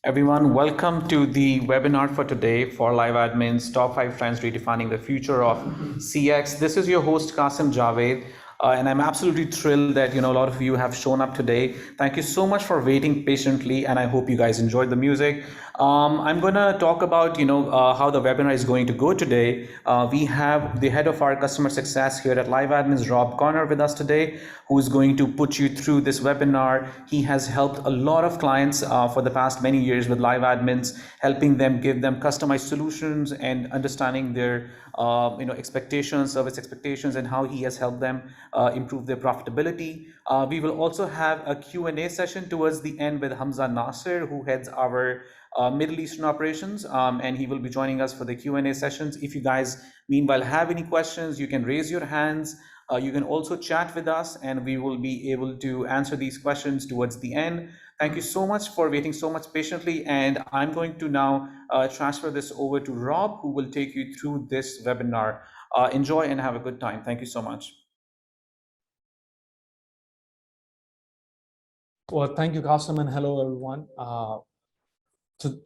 Everyone, welcome to the webinar for today for Live Admin's Top 5 Trends Redefining the Future of CX. This is your host, Qasim Javed, and I'm absolutely thrilled that a lot of you have shown up today. Thank you so much for waiting patiently, and I hope you guys enjoyed the music. I'm going to talk about how the webinar is going to go today. We have the head of our customer success here at Live Admins, Rob Connor, with us today, who is going to put you through this webinar. He has helped a lot of clients for the past many years with Live Admins, helping them, give them customized solutions and understanding their expectations, service expectations, and how he has helped them improve their profitability. We will also have a Q&A session towards the end with Hamza Nasser, who heads our Middle Eastern operations, and he will be joining us for the Q&A sessions. If you guys meanwhile have any questions, you can raise your hands. You can also chat with us, and we will be able to answer these questions towards the end. Thank you so much for waiting so much patiently, and I'm going to now transfer this over to Rob, who will take you through this webinar. Enjoy and have a good time. Thank you so much. Well, thank you, Qasim, and hello, everyone.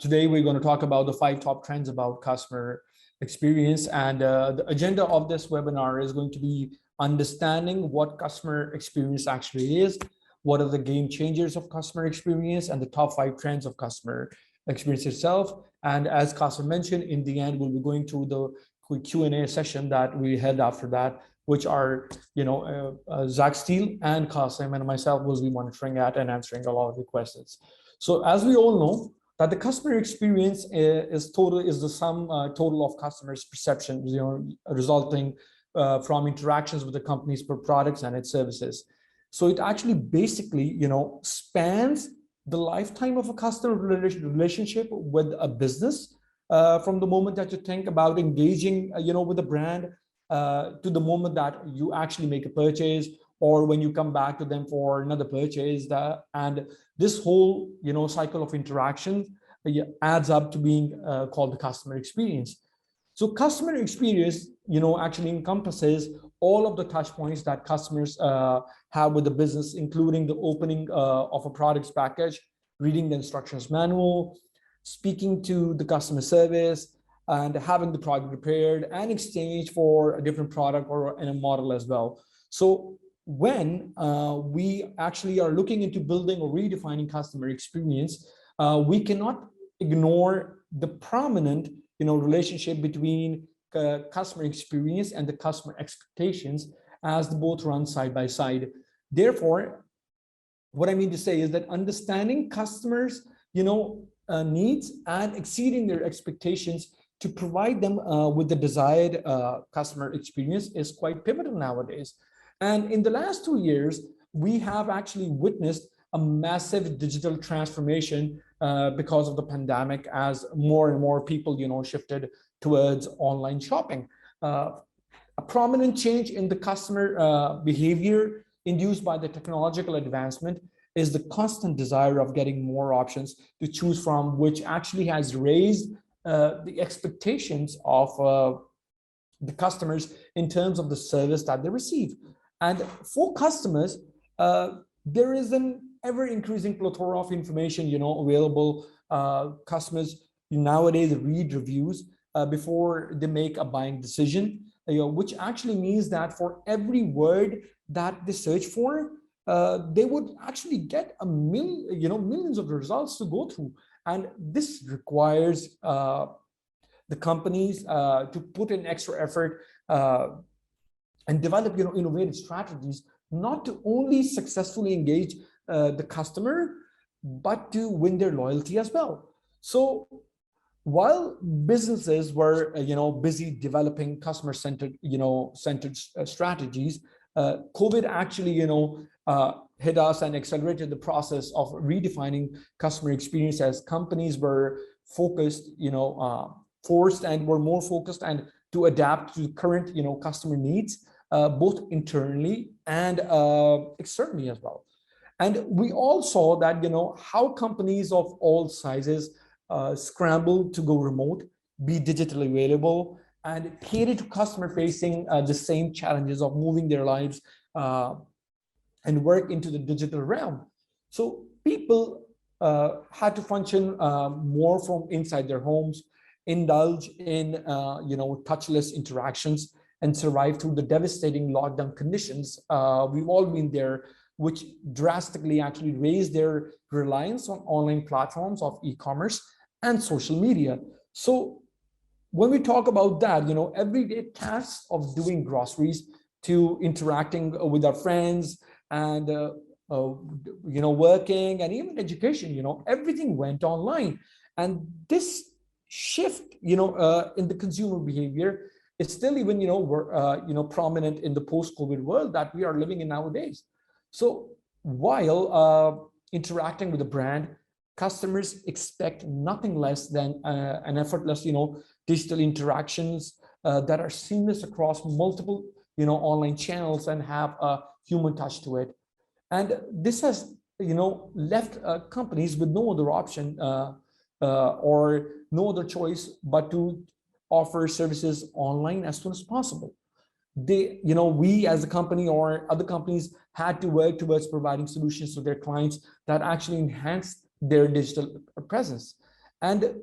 Today, we're going to talk about the 5 top trends about customer experience. And the agenda of this webinar is going to be understanding what customer experience actually is, what are the game changers of customer experience, and the top 5 trends of customer experience itself. And as Qasim mentioned, in the end, we'll be going through the quick Q&A session that we had after that, which are, Zach Steele and Qasim and myself will be monitoring at and answering a lot of the questions. So as we all know, that the customer experience is the sum total of customers' perceptions, resulting from interactions with the company's products and its services. So it actually basically, spans the lifetime of a customer relationship with a business, from the moment that you think about engaging, with a brand, to the moment that you actually make a purchase, or when you come back to them for another purchase. And this whole, cycle of interaction adds up to being called the customer experience. So customer experience, actually encompasses all of the touch points that customers have with the business, including the opening of a product's package, reading the instructions manual, speaking to the customer service, and having the product repaired and exchanged for a different product or in a model as well. So when we actually are looking into building or redefining customer experience, we cannot ignore the prominent, relationship between customer experience and the customer expectations, as both run side by side. Therefore, what I mean to say is that understanding customers, needs and exceeding their expectations to provide them with the desired customer experience is quite pivotal nowadays. And in the last 2 years, we have actually witnessed a massive digital transformation because of the pandemic, as more and more people, shifted towards online shopping. A prominent change in the customer behavior induced by the technological advancement is the constant desire of getting more options to choose from, which actually has raised the expectations of the customers in terms of the service that they receive. And for customers, there is an ever-increasing plethora of information, available. Customers nowadays read reviews before they make a buying decision, which actually means that for every word that they search for, they would actually get millions of results to go through. And this requires the companies to put in extra effort and develop, innovative strategies, not to only successfully engage the customer, but to win their loyalty as well. So while businesses were, busy developing customer-centered, strategies, COVID actually, hit us and accelerated the process of redefining customer experience, as companies were focused, forced and were more focused and to adapt to current, customer needs, both internally and externally as well. And we all saw that, how companies of all sizes scrambled to go remote, be digitally available, and cater to customer facing the same challenges of moving their lives and work into the digital realm. So people had to function more from inside their homes, indulge in touchless interactions, and survive through the devastating lockdown conditions. We've all been there, which drastically actually raised their reliance on online platforms of e-commerce and social media. So when we talk about that, everyday tasks of doing groceries to interacting with our friends and working and even education, everything went online. And this shift, in the consumer behavior is still even, prominent in the post-COVID world that we are living in nowadays. So while interacting with a brand, customers expect nothing less than an effortless, digital interactions that are seamless across multiple, online channels and have a human touch to it. And this has, left companies with no other option or no other choice but to offer services online as soon as possible. We as a company or other companies had to work towards providing solutions to their clients that actually enhance their digital presence. And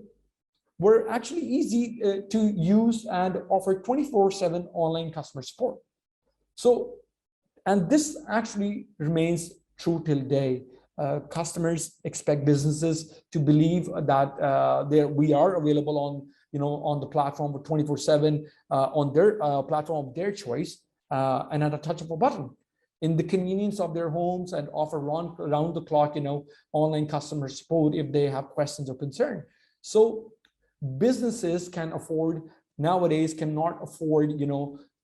were actually easy to use and offer 24/7 online customer support. So, and this actually remains true till day. Customers expect businesses to believe that we are available on the platform for 24/7 on their platform of their choice and at a touch of a button in the convenience of their homes, and offer round the clock, online customer support if they have questions or concern. So businesses cannot afford,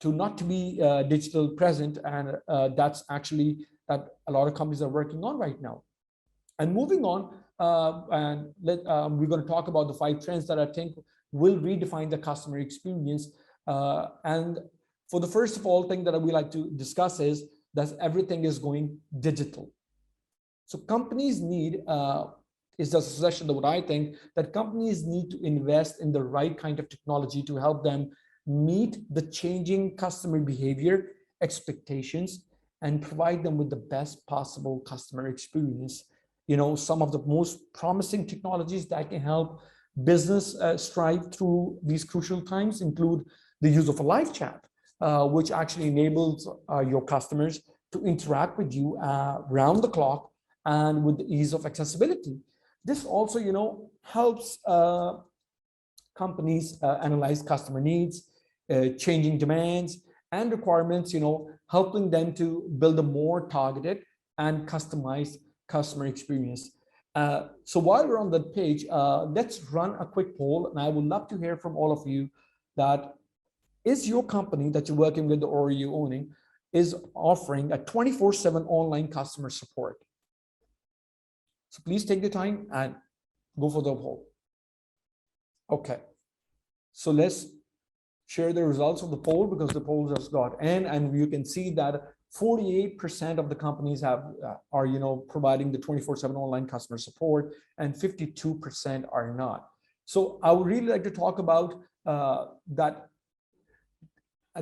to not to be digital present, and that's actually that a lot of companies are working on right now. And moving on, we're going to talk about the 5 trends that I think will redefine the customer experience. And for the first of all thing that we like to discuss is that everything is going digital. So companies need, is a suggestion that what I think, that companies need to invest in the right kind of technology to help them meet the changing customer behavior expectations and provide them with the best possible customer experience. Some of the most promising technologies that can help business strive through these crucial times include the use of a live chat, which actually enables your customers to interact with you round the clock and with the ease of accessibility. This also, helps companies analyze customer needs, changing demands and requirements, helping them to build a more targeted and customized customer experience. So while we're on that page, let's run a quick poll, and I would love to hear from all of you that is your company that you're working with or you owning is offering a 24/7 online customer support. So please take the time and go for the poll. Okay, so let's share the results of the poll, because the poll just got in, and you can see that 48% of the companies are providing the 24/7 online customer support, and 52% are not. So I would really like to talk about that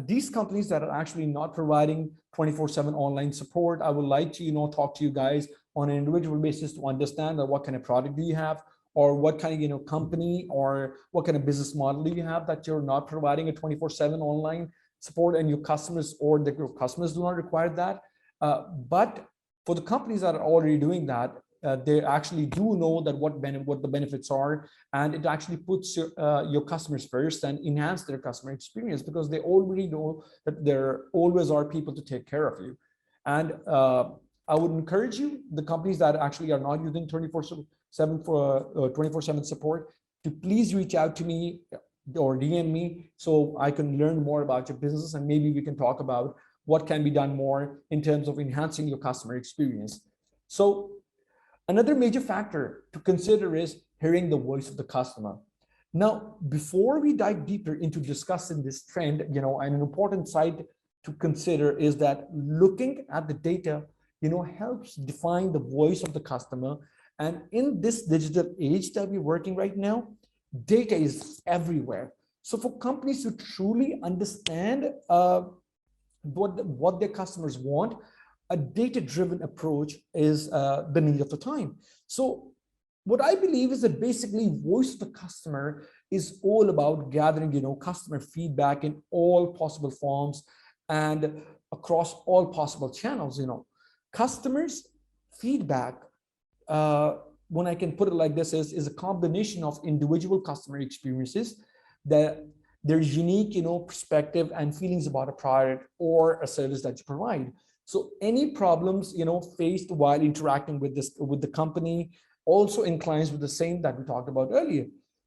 these companies that are actually not providing 24/7 online support. I would like to talk to you guys on an individual basis to understand that what kind of product do you have, or what kind of company or what kind of business model do you have that you're not providing a 24/7 online support, and your customers do not require that. But for the companies that are already doing that, they actually do know that what the benefits are, and it actually puts your customers first and enhance their customer experience, because they already know that there always are people to take care of you. And I would encourage you, the companies that actually are not using 24/7 support, to please reach out to me or DM me so I can learn more about your business, and maybe we can talk about what can be done more in terms of enhancing your customer experience. So another major factor to consider is hearing the voice of the customer. Now, before we dive deeper into discussing this trend, an important side to consider is that looking at the data, helps define the voice of the customer. And in this digital age that we're working right now, data is everywhere. So for companies to truly understand what their customers want, a data-driven approach is the need of the time. So what I believe is that basically voice of the customer is all about gathering, customer feedback in all possible forms and across all possible channels. Customers feedback, uh, when I can put it like this, is a combination of individual customer experiences, that their unique, perspective and feelings about a product or a service that you provide. So any problems, faced while interacting with the company also inclines with the same that we talked about earlier.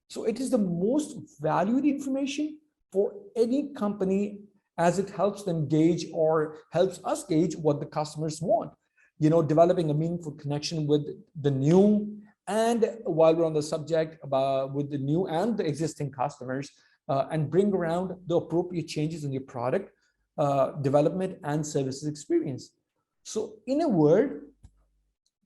So it is the most valued information for any company, as it helps them gauge or helps us gauge what the customers want. Developing a meaningful connection with the new, and while we're on the subject about with the new and the existing customers, and bring around the appropriate changes in your product development and services experience. So in a word,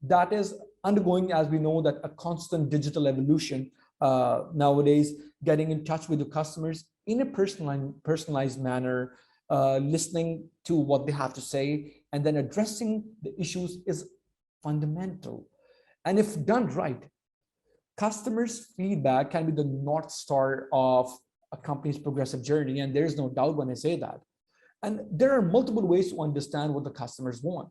that is undergoing, as we know, that a constant digital evolution nowadays, getting in touch with your customers in a personalized manner, listening to what they have to say, and then addressing the issues is fundamental. And if done right, customers' feedback can be the North Star of a company's progressive journey. And there's no doubt when I say that. And there are multiple ways to understand what the customers want.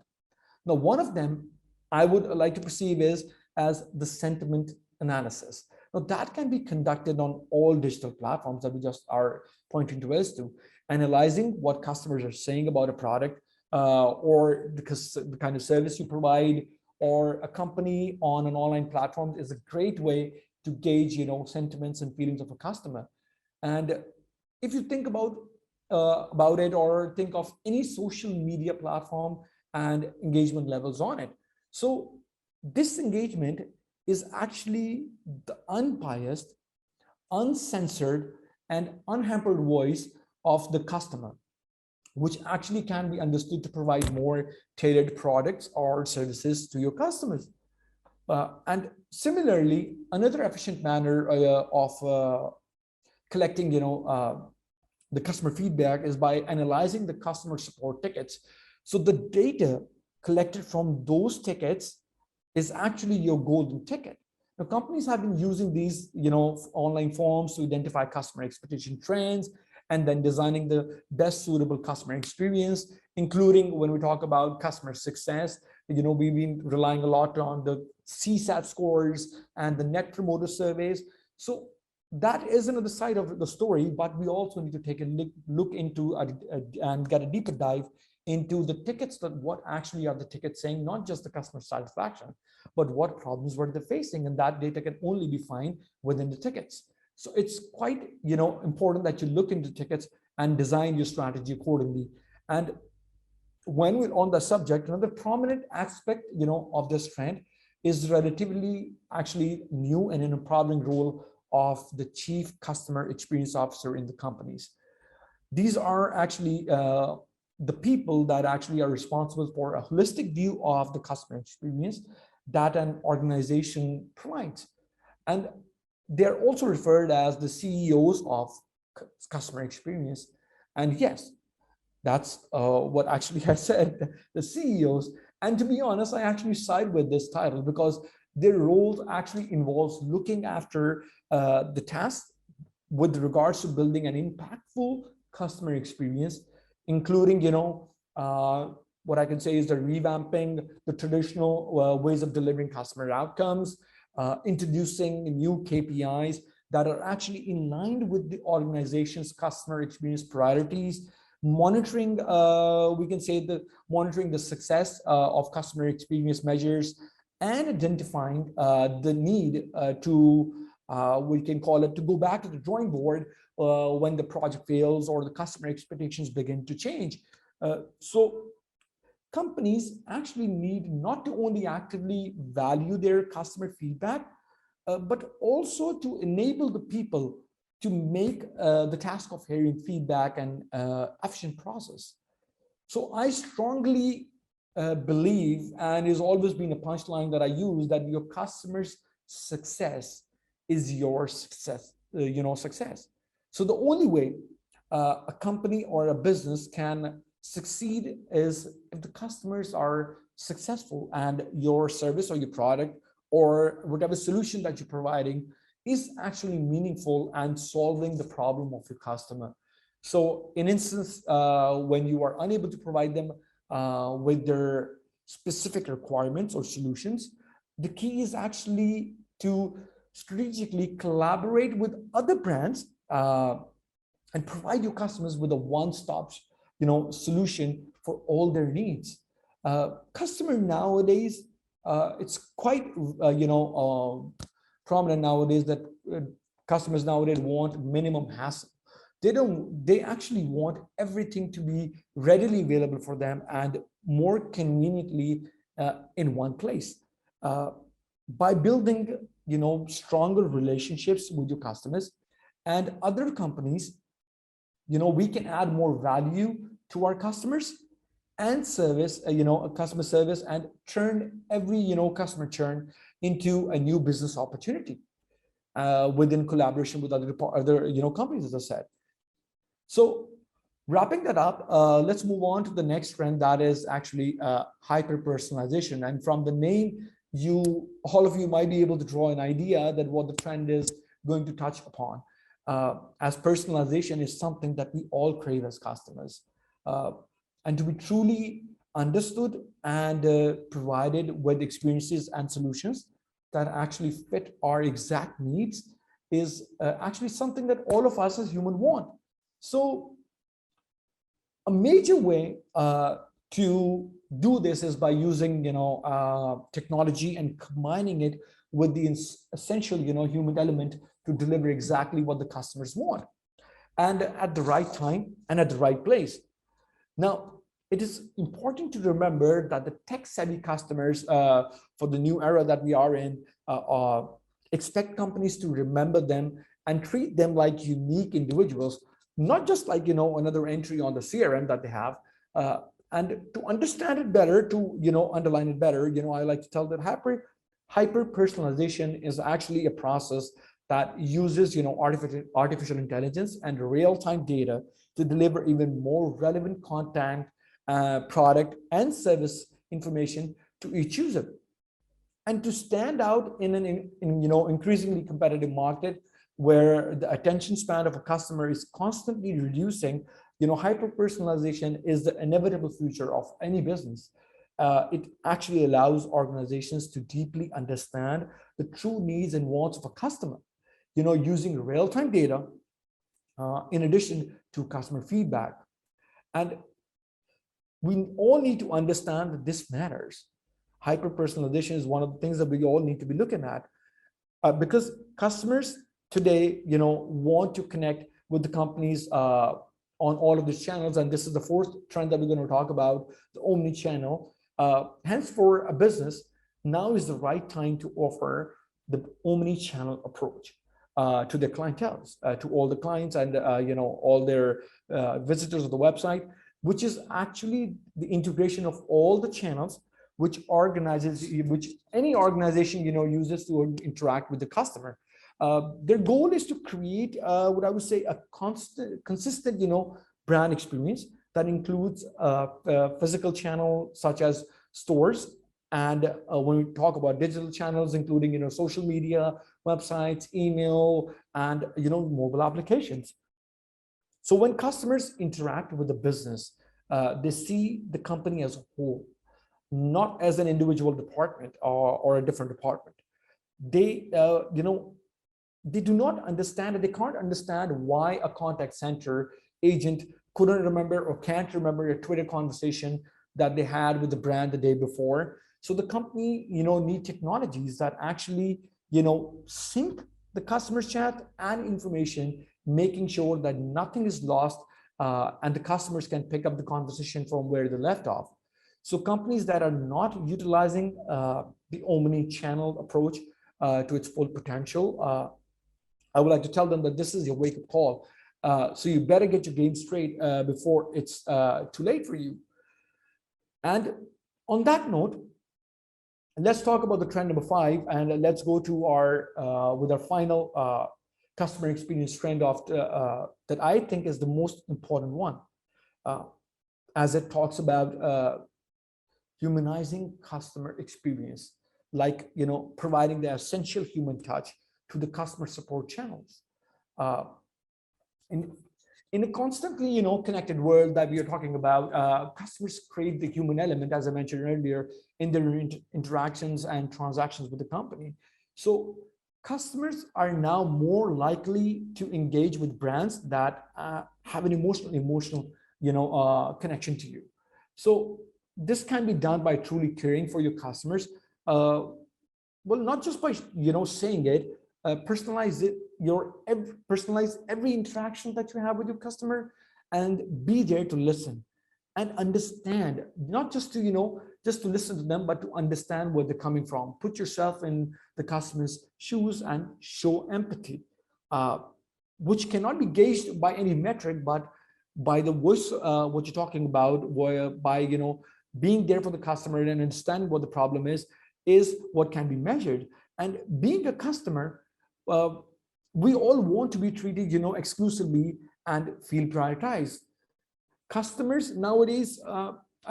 Now, one of them I would like to perceive is as the sentiment analysis. Now, that can be conducted on all digital platforms that we just are pointing to as to, analyzing what customers are saying about a product, or the kind of service you provide, or a company on an online platform is a great way to gauge, sentiments and feelings of a customer. And if you think about it, or think of any social media platform and engagement levels on it. So this engagement is actually the unbiased, uncensored, and unhampered voice of the customer, which actually can be understood to provide more tailored products or services to your customers. And similarly, another efficient manner of collecting, the customer feedback is by analyzing the customer support tickets. So the data collected from those tickets is actually your golden ticket. Now, companies have been using these, online forms to identify customer expectation trends, and then designing the best suitable customer experience, including when we talk about customer success. We've been relying a lot on the CSAT scores and the Net Promoter surveys. So that is another side of the story, but we also need to take a look into and get a deeper dive into the tickets, that what actually are the tickets saying, not just the customer satisfaction, but what problems were they facing, and that data can only be found within the tickets. So it's quite, important that you look into tickets and design your strategy accordingly. And when we're on the subject, another prominent aspect, of this trend is relatively actually new and an empowering role of the chief customer experience officer in the companies. These are actually the people that actually are responsible for a holistic view of the customer experience that an organization provides. And they're also referred as the CEOs of customer experience. And yes, that's what actually I said, the CEOs. And to be honest, I actually side with this title because their roles actually involves looking after the tasks with regards to building an impactful customer experience, including, what I can say is the revamping the traditional ways of delivering customer outcomes, introducing new KPIs that are actually in line with the organization's customer experience priorities, monitoring, we can say monitoring the success of customer experience measures, and identifying the need to, we can call it, to go back to the drawing board when the project fails or the customer expectations begin to change. So companies actually need not to only actively value their customer feedback, but also to enable the people to make the task of hearing feedback an efficient process. So I strongly believe, and has always been a punchline that I use, that your customer's success is your success, success. So the only way a company or a business can succeed is if the customers are successful and your service or your product or whatever solution that you're providing is actually meaningful and solving the problem of your customer. So in instance, when you are unable to provide them with their specific requirements or solutions, the key is actually to strategically collaborate with other brands and provide your customers with a one-stop solution for all their needs. Customer nowadays, it's quite prominent nowadays that customers nowadays want minimum hassle. They actually want everything to be readily available for them and more conveniently in one place. By building stronger relationships with your customers and other companies, we can add more value to our customers and service, a customer service, and turn every customer churn into a new business opportunity within collaboration with other companies, as I said. So wrapping that up, let's move on to the next trend, that is actually hyper personalization. And from the name, all of you might be able to draw an idea that what the trend is going to touch upon, as personalization is something that we all crave as customers. And to be truly understood and provided with experiences and solutions that actually fit our exact needs is actually something that all of us as humans want. So a major way to do this is by using technology and combining it with the essential human element to deliver exactly what the customers want, and at the right time and at the right place. Now, it is important to remember that the tech-savvy customers for the new era that we are in expect companies to remember them and treat them like unique individuals, not just like another entry on the CRM that they have. And to understand it better, to underline it better, I like to tell that hyper personalization is actually a process that uses artificial intelligence and real-time data to deliver even more relevant content, product, and service information to each user. And to stand out in an increasingly competitive market where the attention span of a customer is constantly reducing, hyper personalization is the inevitable future of any business. It actually allows organizations to deeply understand the true needs and wants of a customer, using real-time data in addition to customer feedback. And we all need to understand that this matters. Hyper personalization is one of the things that we all need to be looking at, because customers today, want to connect with the companies on all of these channels. And this is the fourth trend that we're going to talk about, the Omnichannel. Hence, for a business, now is the right time to offer the Omnichannel approach to their clientele, to all the clients and all their visitors of the website, which is actually the integration of all the channels which any organization uses to interact with the customer. Their goal is to create what I would say a consistent brand experience that includes physical channels such as stores, and when we talk about digital channels, including social media, websites, email, and mobile applications. So when customers interact with the business, they see the company as a whole, not as an individual department or a different department. They they do not understand, and they can't understand why a contact center agent couldn't remember or can't remember a Twitter conversation that they had with the brand the day before. So the company need technologies that actually sync the customer's chat and information, making sure that nothing is lost and the customers can pick up the conversation from where they left off. So companies that are not utilizing the omni-channel approach to its full potential, I would like to tell them that this is your wake-up call. So you better get your game straight before it's too late for you. And on that note, let's talk about the trend number 5, and let's go to our with our final customer experience trend of that I think is the most important one, as it talks about humanizing customer experience. like providing the essential human touch to the customer support channels. Uh, in in a constantly connected world that we are talking about, customers create the human element, as I mentioned earlier, in their interactions and transactions with the company. So customers are now more likely to engage with brands that have an emotional connection to you. So this can be done by truly caring for your customers. Well, not just by saying it, personalize it, personalize every interaction that you have with your customer, and be there to listen and understand, not just to just to listen to them, but to understand where they're coming from. Put yourself in the customer's shoes and show empathy, uh, which cannot be gauged by any metric, but by the voice, what you're talking about, where by being there for the customer and understanding what the problem is what can be measured. And being a customer, uh, we all want to be treated exclusively and feel prioritized. Customers nowadays,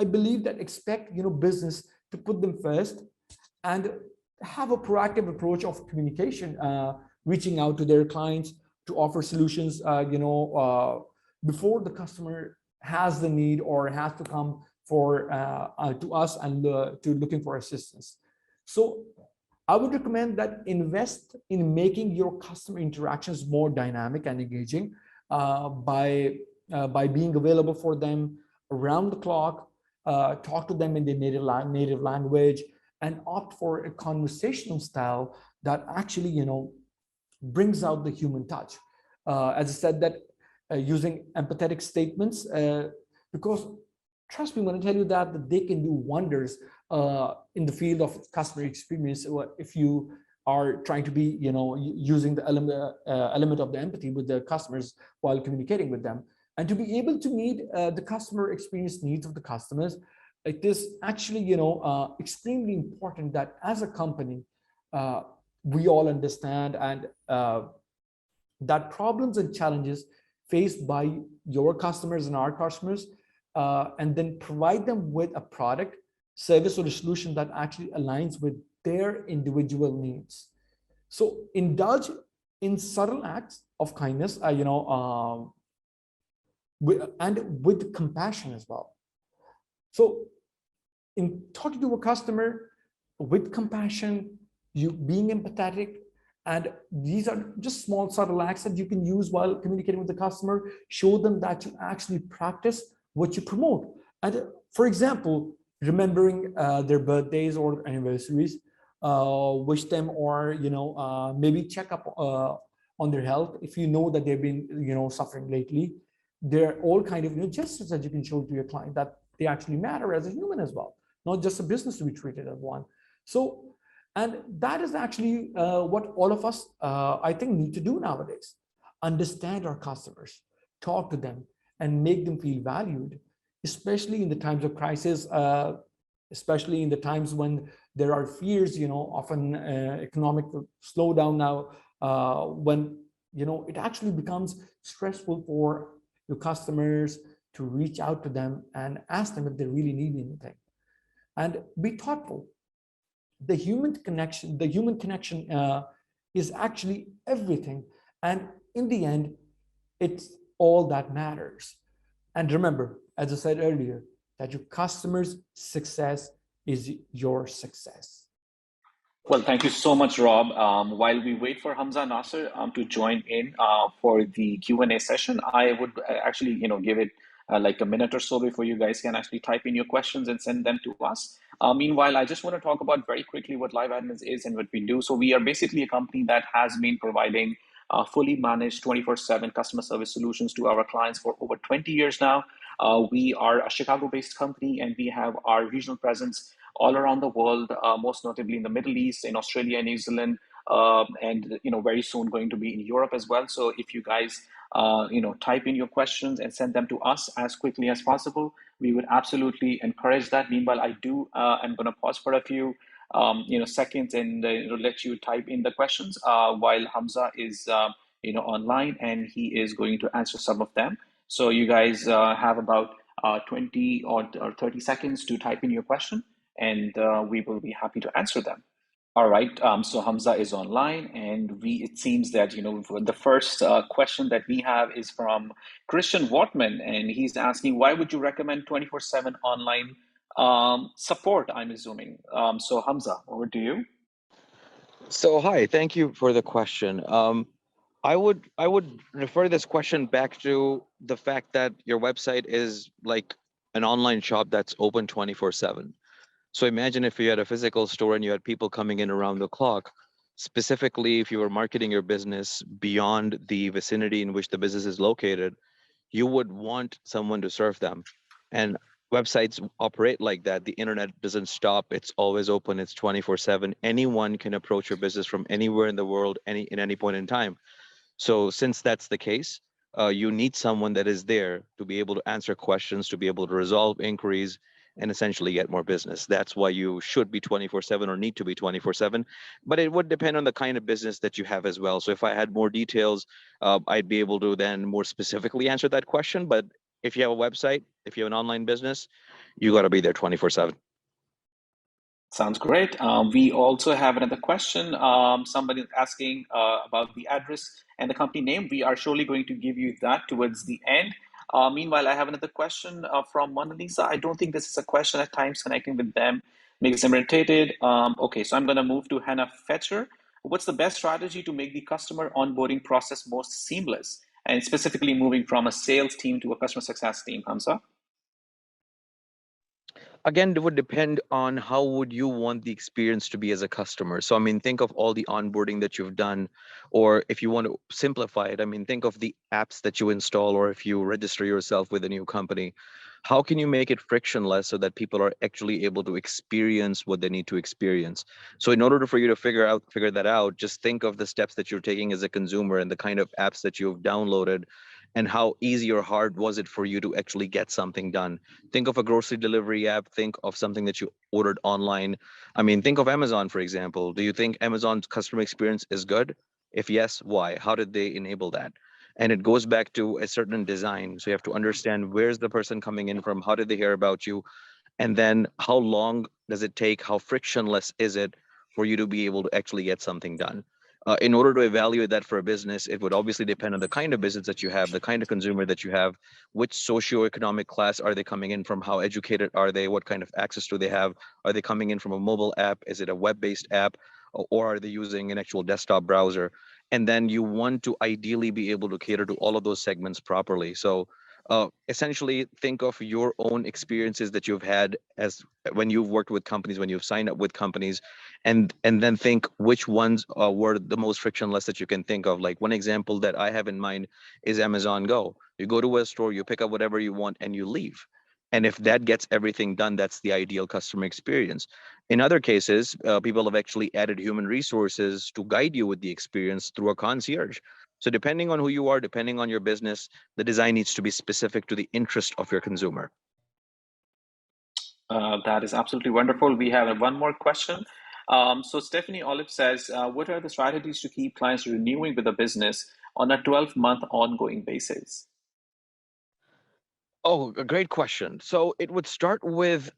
I believe, that expect business to put them first and have a proactive approach of communication, reaching out to their clients to offer solutions before the customer has the need or has to come for to us and to looking for assistance. So I would recommend that invest in making your customer interactions more dynamic and engaging, by being available for them around the clock, talk to them in their native language, and opt for a conversational style that actually brings out the human touch. As I said, that using empathetic statements, because trust me when I tell you that they can do wonders in the field of customer experience. If you are trying to be, using the element of the empathy with the customers while communicating with them, and to be able to meet the customer experience needs of the customers, it is actually, extremely important that as a company, we all understand and that problems and challenges faced by your customers and our customers, and then provide them with a product, service, or a solution that actually aligns with their individual needs. So indulge in subtle acts of kindness, and with compassion as well. So in talking to a customer with compassion, you being empathetic, and these are just small subtle acts that you can use while communicating with the customer. Show them that you actually practice what you promote. And for example, remembering their birthdays or anniversaries, wish them, or maybe check up on their health if you know that they've been suffering lately. They're all kind of gestures that you can show to your client that they actually matter as a human as well, not just a business to be treated as one. So, and that is actually what all of us, I think, need to do nowadays. Understand our customers, talk to them, and make them feel valued, especially in the times of crisis, especially in the times when there are fears, of an economic slowdown now, when it actually becomes stressful for your customers to reach out to them and ask them if they really need anything, and be thoughtful. The human connection is actually everything, and in the end, it's all that matters. And remember, as I said earlier, that your customers' success is your success. Well, thank you so much, Rob. While we wait for Hamza Nasser to join in for the Q&A session, I would actually, give it like a minute or so before you guys can actually type in your questions and send them to us. Meanwhile, I just want to talk about very quickly what Live Admins is and what we do. So we are basically a company that has been providing fully managed 24/7 customer service solutions to our clients for over 20 years now. We are a Chicago-based company, and we have our regional presence all around the world, most notably in the Middle East, in Australia, New Zealand, and very soon going to be in Europe as well. So if you guys type in your questions and send them to us as quickly as possible, we would absolutely encourage that. Meanwhile, I'm going to pause for a few seconds and let you type in the questions while Hamza is online, and he is going to answer some of them. So you guys have about 20 or 30 seconds to type in your question, and we will be happy to answer them. All right. So Hamza is online, and it seems that the first question that we have is from Christian Wortman, and he's asking, why would you recommend 24/7 online support? I'm assuming. So Hamza, over to you. So hi, thank you for the question. I would refer this question back to the fact that your website is like an online shop that's open 24/7. So imagine if you had a physical store and you had people coming in around the clock. Specifically, if you were marketing your business beyond the vicinity in which the business is located, you would want someone to serve them. And websites operate like that. The internet doesn't stop. It's always open. It's 24/7. Anyone can approach your business from anywhere in the world, any point in time. So since that's the case, you need someone that is there to be able to answer questions, to be able to resolve inquiries, and essentially get more business. That's why you should be 24/7 or need to be 24/7. But it would depend on the kind of business that you have as well. So if I had more details, I'd be able to then more specifically answer that question. But if you have a website, if you have an online business, you got to be there 24/7. Sounds great. We also have another question. Somebody is asking about the address and the company name. We are surely going to give you that towards the end. Meanwhile, I have another question from Mona Lisa. I don't think this is a question at times connecting with them makes them irritated. Okay, so I'm going to move to Hannah Fetcher. What's the best strategy to make the customer onboarding process most seamless, and specifically moving from a sales team to a customer success team, Hamza? Again, it would depend on how would you want the experience to be as a customer. So I mean, think of all the onboarding that you've done, or if you want to simplify it, I mean, think of the apps that you install, or if you register yourself with a new company. How can you make it frictionless so that people are actually able to experience what they need to experience? So in order for you to figure that out, just think of the steps that you're taking as a consumer and the kind of apps that you've downloaded, and how easy or hard was it for you to actually get something done. Think of a grocery delivery app, think of something that you ordered online. I mean, think of Amazon, for example. Do you think Amazon's customer experience is good? If yes, why? How did they enable that? And it goes back to a certain design. So you have to understand, where's the person coming in from? How did they hear about you? And then how long does it take? How frictionless is it for you to be able to actually get something done? In order to evaluate that for a business, it would obviously depend on the kind of business that you have, the kind of consumer that you have, which socioeconomic class are they coming in from, how educated are they, what kind of access do they have, are they coming in from a mobile app, is it a web-based app, or are they using an actual desktop browser? And then you want to ideally be able to cater to all of those segments properly. So essentially think of your own experiences that you've had as when you've worked with companies, when you've signed up with companies, and then think which ones were the most frictionless that you can think of. Like one example that I have in mind is Amazon Go. You go to a store, you pick up whatever you want, and you leave. And if that gets everything done, that's the ideal customer experience. In other cases, people have actually added human resources to guide you with the experience through a concierge. So depending on who you are, depending on your business, the design needs to be specific to the interest of your consumer. That is absolutely wonderful. We have one more question. So Stephanie Olive says, what are the strategies to keep clients renewing with the business on a 12-month ongoing basis? Oh, a great question. So it would start with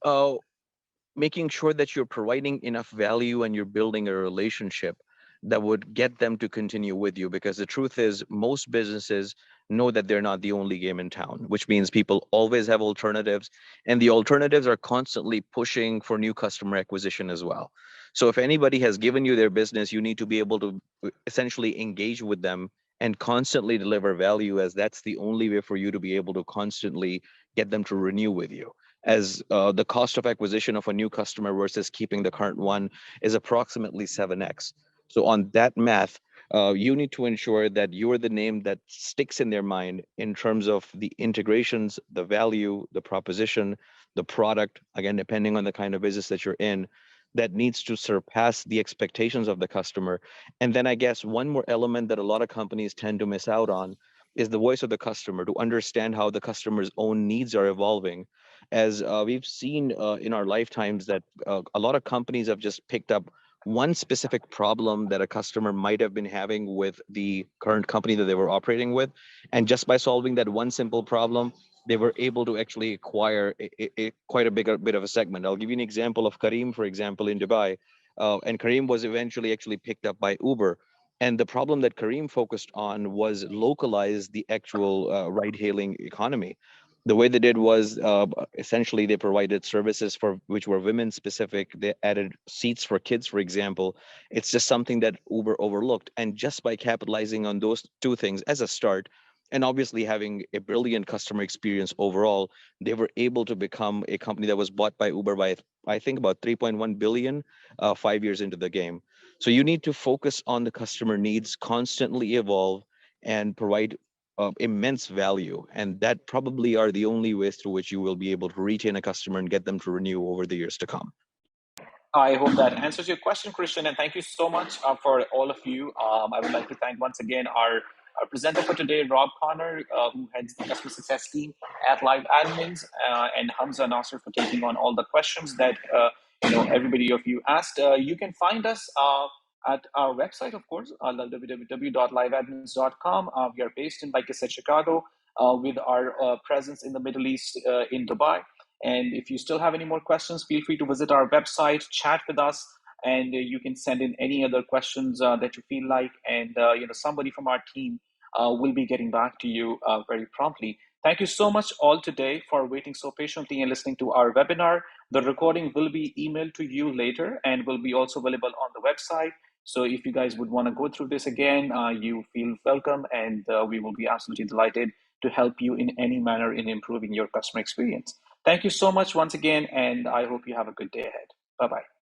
making sure that you're providing enough value and you're building a relationship that would get them to continue with you, because the truth is most businesses know that they're not the only game in town, which means people always have alternatives, and the alternatives are constantly pushing for new customer acquisition as well. So if anybody has given you their business, you need to be able to essentially engage with them and constantly deliver value, as that's the only way for you to be able to constantly get them to renew with you, as the cost of acquisition of a new customer versus keeping the current one is approximately 7x. So on that math, you need to ensure that you are the name that sticks in their mind in terms of the integrations, the value, the proposition, the product, again, depending on the kind of business that you're in, that needs to surpass the expectations of the customer. And then I guess one more element that a lot of companies tend to miss out on is the voice of the customer, to understand how the customer's own needs are evolving. As we've seen in our lifetimes that a lot of companies have just picked up one specific problem that a customer might have been having with the current company that they were operating with. And just by solving that one simple problem, they were able to actually acquire quite a bigger bit of a segment. I'll give you an example of Kareem, for example, in Dubai. and Kareem was eventually actually picked up by Uber. And the problem that Kareem focused on was localize the actual ride-hailing economy. The way they did was essentially they provided services for which were women specific. They added seats for kids, for example. It's just something that Uber overlooked. And just by capitalizing on those two things as a start, and obviously having a brilliant customer experience overall, they were able to become a company that was bought by Uber by, I think, about 3.1 billion 5 years into the game. So you need to focus on the customer needs, constantly evolve, and provide immense value. And that probably are the only ways through which you will be able to retain a customer and get them to renew over the years to come. I hope that answers your question, Christian, and thank you so much for all of you. I would like to thank once again our presenter for today, Rob Connor, who heads the customer success team at Live Admins, and Hamza Nasser for taking on all the questions that everybody of you asked. You can find us at our website, of course, www.liveadmins.com. We are based in, like I said, Chicago, with our presence in the Middle East, in Dubai. And if you still have any more questions, feel free to visit our website, chat with us, and you can send in any other questions that you feel like, and somebody from our team will be getting back to you very promptly. Thank you so much all today for waiting so patiently and listening to our webinar. The recording will be emailed to you later and will be also available on the website. So if you guys would want to go through this again, you feel welcome, and we will be absolutely delighted to help you in any manner in improving your customer experience. Thank you so much once again, and I hope you have a good day ahead. Bye-bye.